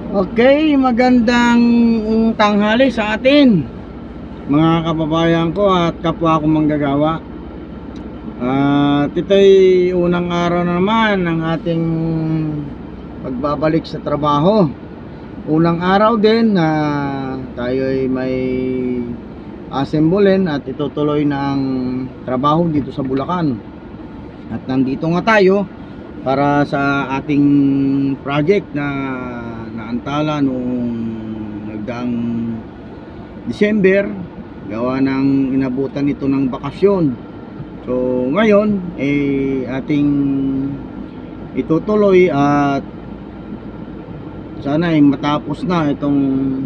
Okay, magandang tanghali sa atin mga kababayan ko at kapwa ko manggagawa. At ito'y unang araw na naman ng ating pagbabalik sa trabaho. Unang araw din na tayo'y may assemblein at itutuloy na ang trabaho dito sa Bulacan. At nandito nga tayo para sa ating project na naantala noong nagdaang December, gawa ng inabutan ito ng bakasyon. So ngayon ating itutuloy at sana ay matapos na itong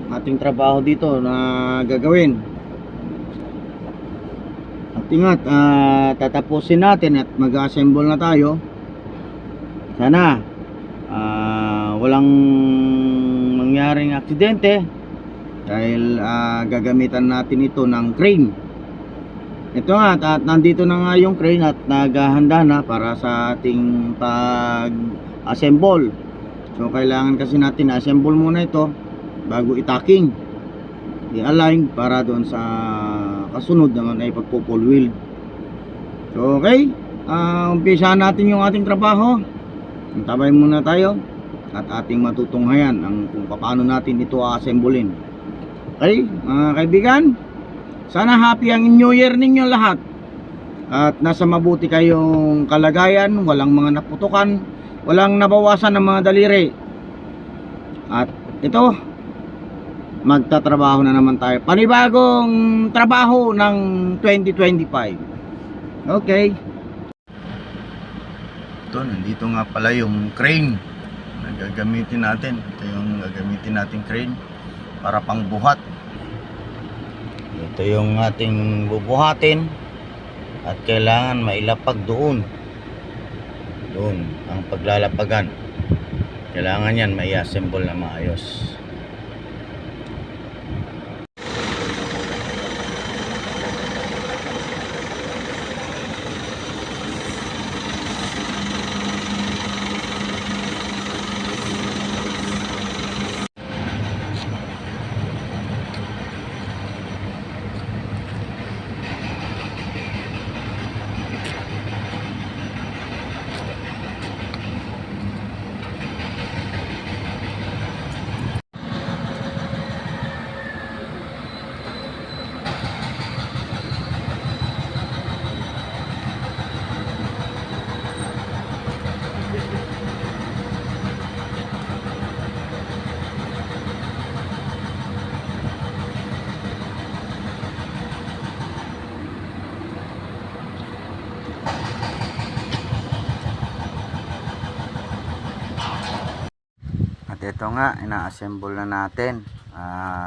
ating trabaho dito na gagawin. At ingat, tatapusin natin at mag-assemble na tayo. Sana walang mangyaring aksidente dahil gagamitan natin ito ng crane. Ito nga, at nandito na nga yung crane at naghahanda na para sa ating pag-assemble. So kailangan kasi natin assemble muna ito bago i-tacking, i-align para doon sa kasunod naman ay pagpo-pull wheel. So okay, umpisa natin yung ating trabaho. Antabay muna tayo at ating matutunghayan ang kung paano natin ito a-assemblein. Okay, mga kaibigan, sana happy ang New Year ninyo lahat at nasa mabuti kayong kalagayan, walang mga naputukan, walang nabawasan ng mga daliri. At ito, magtatrabaho na naman tayo, panibagong trabaho ng 2025. Okay, ito, nandito nga pala yung crane na gagamitin natin. Ito yung gagamitin natin crane para pang buhat. Ito yung ating bubuhatin at kailangan mailapag doon ang paglalapagan. Kailangan yan may assemble na maayos. Ito nga, ina-assemble na natin.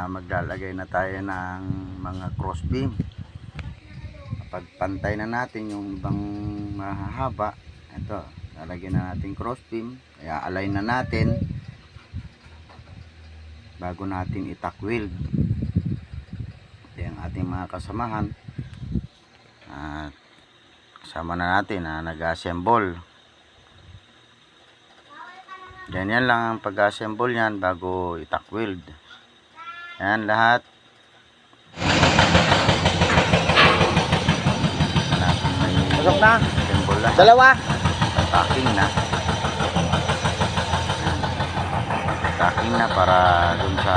Maglalagay na tayo ng mga cross beam. Pagpantay na natin yung ibang mahahaba, ito, lalagyan na natin cross beam. Kaya align na natin bago natin i-tack weld. Ito yung ating mga kasamahan. Kasama na natin na nag-assemble. Ganyan lang ang pag-assemble yan bago i-tack weld. Yan lahat. Pasok na. Dalawa. Tacking na. Tacking na para dun sa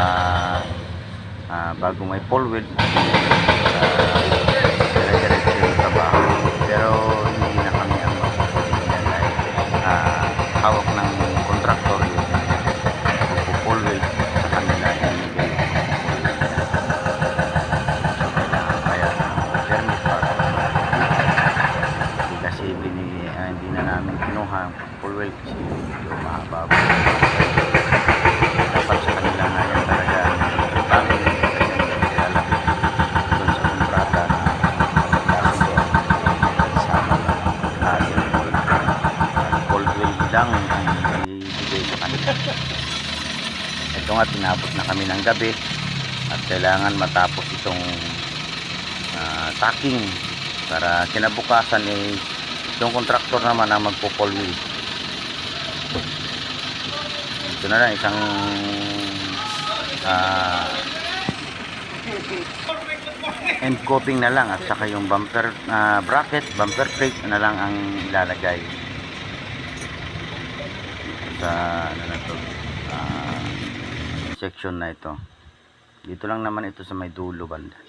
bago may pull weld. Dire-diretso yung trabaho. Pero hindi na kami ang mapupulinan dahil hawak ng contractor yun. Pull weld sa kanila inigay. Kaya permit para kasi hindi na namin kinuha pull weld kasi medyo mahaba. Dapat sa kanila nga yan talaga pangin kasi kaya doon sa kontrata na kasama lang pull weld lang ibigay sa kanila. Ito nga, tinapos na kami ng gabi at kailangan matapos itong tacking para kinabukasan yung contractor naman ang magpo-pull wheel. Ito na lang, isang end coping na lang at saka yung bumper bracket, bumper plate na lang ang ilalagay sa ano na to, section na ito. Dito lang naman ito sa may dulo banda.